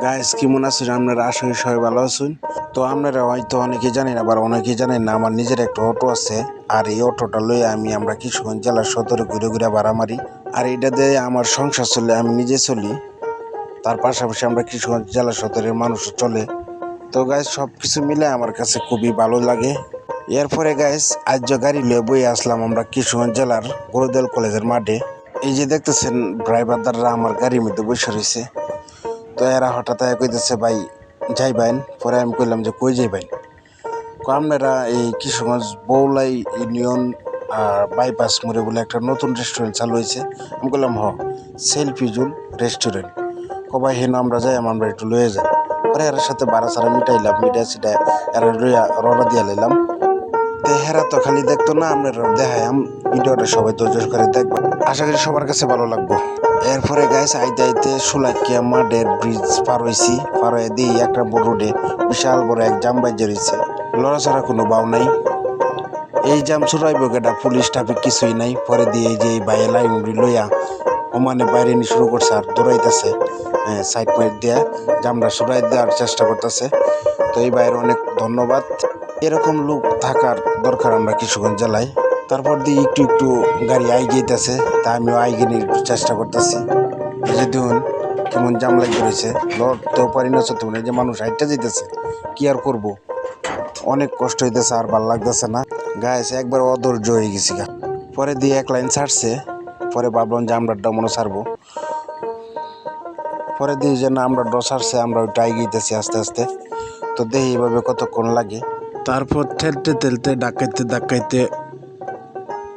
Guys কেমন আছেন আপনারা? আশা করি সবাই ভালো আছেন। তো আপনারা হয়তো অনেকেই জানেন, আবার অনেকেই জানেন না, আমার নিজের একটা অটো আছে। আর এই অটোটা লয়ে আমরা কিশোরগঞ্জ জেলার সদরে ঘুরে ঘুরে ভাড়া মারি। আর এটা দিয়ে আমার সংসার চলে, আমি নিজে চলি। তার পাশাপাশি আমরা কিশোরগঞ্জ জেলার সদরের মানুষও চলে। তো গাইস সব কিছু মিলে আমার কাছে খুবই ভালো লাগে। এরপরে গাইস আজ গাড়ি লয়ে বই আসলাম আমরা কিশোরগঞ্জ জেলার গরুদেল কলেজের মাঠে। এই যে দেখতেছেন ড্রাইভারদাররা আমার গাড়ির মধ্যে বসে রয়েছে। তো এরা হঠাৎ কইতেছে ভাই যাইবেন। পরে আমি কইলাম যে কই যাইবেন। আপনারা এই কিশোরগঞ্জ বৌলাই ইউনিয়ন বাইপাস মোড়ে বলে একটা নতুন রেস্টুরেন্ট চালু হয়েছে। আমি বললাম সেলফি জোন রেস্টুরেন্ট। কবাই হেন আমরা যাই, আমরা একটু লয়ে যাই। পরে এর সাথে বাড়া ছাড়া মিটাইলাম, মিটাই সিটাই এরা লইয়া রওনা দিয়ে লাইলাম। তো হেরা তো খালি দেখতো না, আপনারা দেখায়াম। ভিডিওটা সবাই ধৈর্য করে দেখবেন, আশা করি সবার কাছে ভালো লাগবে। এরপরে গাইস আইতে আইতে সুলাকিয়া মাঠের ব্রিজ পার হয়েছি। পার হয়ে দিই একটা বড় রোডে বিশাল বড় এক জাম বাজে রয়েছে, লড়াছাড়া কোনো বাউ নাই। এই জাম ছুটাইব গেটা পুলিশ ট্রাফিক কিছুই নাই। পরে দিয়ে এই যে বাইরে লাইন লইয়া ওমানে বাইরে নিয়ে শুরু করছে আর দৌড়াইতেছে। সাইড মাইট দিয়া জামটা ছুটাই দেওয়ার চেষ্টা করতেছে। তো এই বাইরে অনেক ধন্যবাদ। এরকম লোক থাকার দরকার আমরা কিশোরগঞ্জ জেলায়। তারপর দিয়ে একটু একটু গাড়ি আইগেইতেছে, তা আমিও আইগেনির চেষ্টা করতেছি। এই যে দেখুন কেমন জাম লাগিয়ে রয়েছে, লড়তেও পারি না, চলতে পারি। যে মানুষ হাইটটা যেতেছে, কি আর করব। অনেক কষ্ট হইতেছে, আর ভাল লাগতেছে না। গাইস একবার অধৈর্য হয়ে গেছি গা। পরে দিয়ে এক লাইন ছাড়ছে। পরে ভাবলাম যে আমরা মনে ছাড়বো। পরে দিয়ে যে না আমরা ছাড়ছে, আমরা ওইটা আইগেইতেছি আস্তে আস্তে। তো দেখি এইভাবে কতক্ষণ লাগে। তারপর ঠেলতে ঠেলতে ডাকাইতে ডাকাইতে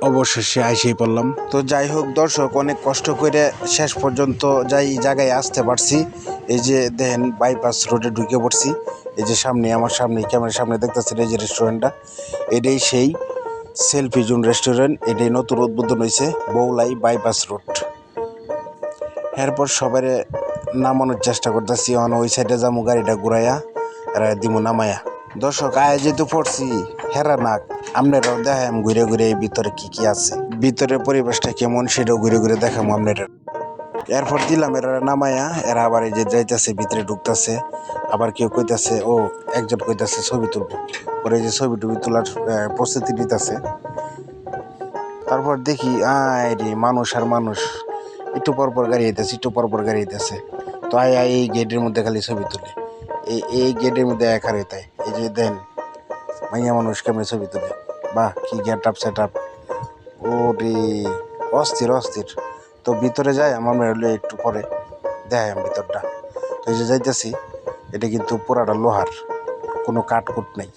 অবশেষে আইসেই পড়লাম। তো যাই হোক দর্শক, অনেক কষ্ট করে শেষ পর্যন্ত যাই জায়গায় আসতে পারছি। এই যে দেখেন বাইপাস রোডে ঢুকে পড়ছি। এই যে সামনে, আমার সামনে ক্যামেরার সামনে দেখতেছেন এই যে রেস্টুরেন্টটা, এটাই সেই সেলফি জোন রেস্টুরেন্ট। এটাই নতুন উদ্বোধন হয়েছে বৌলাই বাইপাস রোড। এরপর সবাই নামানোর চেষ্টা করতেছি, ওই সাইডে যাবো গাড়িটা ঘুরাইয়া দিমু নামায়া। দর্শক আয় যেহেতু পড়ছি হেরা নাক, আপনারাও দেখাম ঘুরে ঘুরে এই ভিতরে কি কি আছে, ভিতরের পরিবেশটা কেমন সেটাও ঘুরে ঘুরে দেখাম আপনারা। এরপর দিলাম এরা নামায়া, এরা আবার এই যে যাইতেছে ভিতরে ঢুকতেছে। আবার কেউ কইতাছে, একজন কইতাছে ছবি তুলবো। পরে এই যে ছবি টবি তোলার প্রস্তুতি নিতেছে। তারপর দেখি রে মানুষ আর মানুষ, একটু পরপর গাড়ি আইতেছে, একটু পরপর গাড়ি আইতেছে। তো এই গেটের মধ্যে খালি ছবি তুলে, এই গেটের মধ্যে একা রেতায়। এই যে দেন মাইয়া মানুষ কেমন ছবি তুলে, বাহ কি গেট আপ সেট আপ, ও রে অস্থির অস্থির। তো ভিতরে যাই আমার মেয়ে একটু পরে দেখাই ভিতরটা। তো এই যে যাইতেছি, এটা কিন্তু পুরাটা লোহার, কোনো কাটকুট নেই।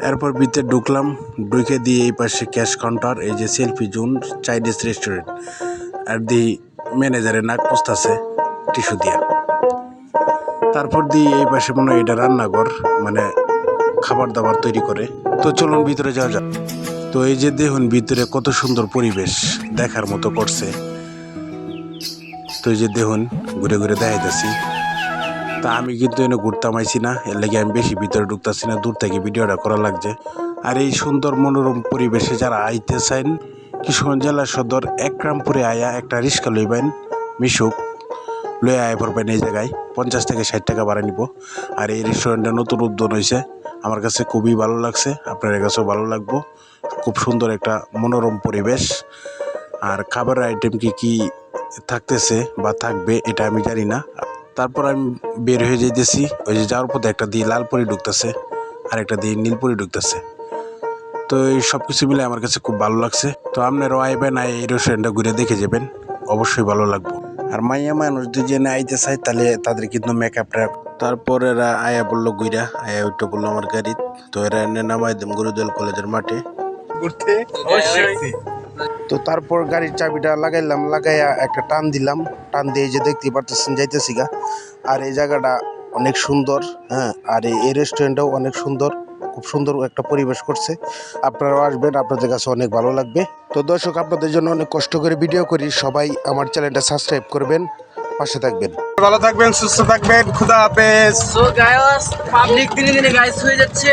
এরপর ভিতরে ঢুকলাম, ঢুকে দিয়ে এই পাশে ক্যাশ কাউন্টার, এই যে সেলফি জোন চাইনিজ রেস্টুরেন্ট। আর দি ম্যানেজারের নাক পুষতেছে টিস্যু দিয়া। তারপর দিয়ে এই পাশে মনে হয় এটা রান্নাঘর, মানে খাবার দাবার তৈরি করে। তো চলুন ভিতরে যাওয়া যাক। তো এই যে দেখুন ভিতরে কত সুন্দর পরিবেশ, দেখার মতো করছে। তো এই যে দেখুন ঘুরে ঘুরে দেখাইতেছি। তা আমি কিন্তু এনে ঘুরতাম আইছি না, এর লাগে আমি বেশি ভিতরে ঢুকতেছি না, দূর থেকে ভিডিওটা করা লাগছে। আর এই সুন্দর মনোরম পরিবেশে যারা আইতে চান, কিশোরগঞ্জ জেলার সদর একরামপুরে আয়া একটা রিক্সা লইবেন, মিশুক লয়ে আয় পড়বেন। এই জায়গায় 50 থেকে 60 টাকা ভাড়া নিব। আর এই রেস্টুরেন্টটা নতুন উদ্বোধন হয়েছে, আমার কাছে খুবই ভালো লাগছে, আপনার কাছেও ভালো লাগবো। খুব সুন্দর একটা মনোরম পরিবেশ। আর খাবারের আইটেম কি কি থাকতেছে বা থাকবে এটা আমি জানি না। তারপর আমি বের হয়ে যাইতেছি, ওই যে যাওয়ার পথে একটা দিয়ে লালপুরি ঢুকতেছে, আর একটা দিয়ে নীলপুরি ঢুকতেছে। তো এই সব কিছু মিলে আমার কাছে খুব ভালো লাগছে। তো আপনারাও আইবেন, এই রেস্টুরেন্টটা ঘুরে দেখে যাবেন, অবশ্যই ভালো লাগবে। আর মাইয়া মানুষ দুজনে আইতে চাই তাহলে তাদের কিন্তু মেকআপটা। তারপর এরা আয়া বললো গুইরা, আয়া ওইটা বললো আমার গাড়ি। তো এরা এনে নামাই দেম গরুদেল কলেজের মাঠে ঘুরতে। তো তারপর গাড়ির চাবিটা লাগাইলাম, লাগাইয়া একটা টান দিলাম, টান দিয়ে যে দেখতে পারতেছেন যাইতেছি গা। আর এই জায়গাটা অনেক সুন্দর, আর এই রেস্টুরেন্টটাও অনেক সুন্দর, খুব সুন্দর একটা পরিবেশ করছে। আপনারাও আসবেন, আপনাদের কাছে অনেক ভালো লাগবে। তো দর্শক আপনাদের জন্য অনেক কষ্ট করে ভিডিও করি, সবাই আমার চ্যানেলটা সাবস্ক্রাইব করবেন, পাশে থাকবেন, ভালো থাকবেন, সুস্থ থাকবেন, খুদা হাফেজ। সো গাইস, পাবলিক দিনে দিনে গাইস হয়ে যাচ্ছে।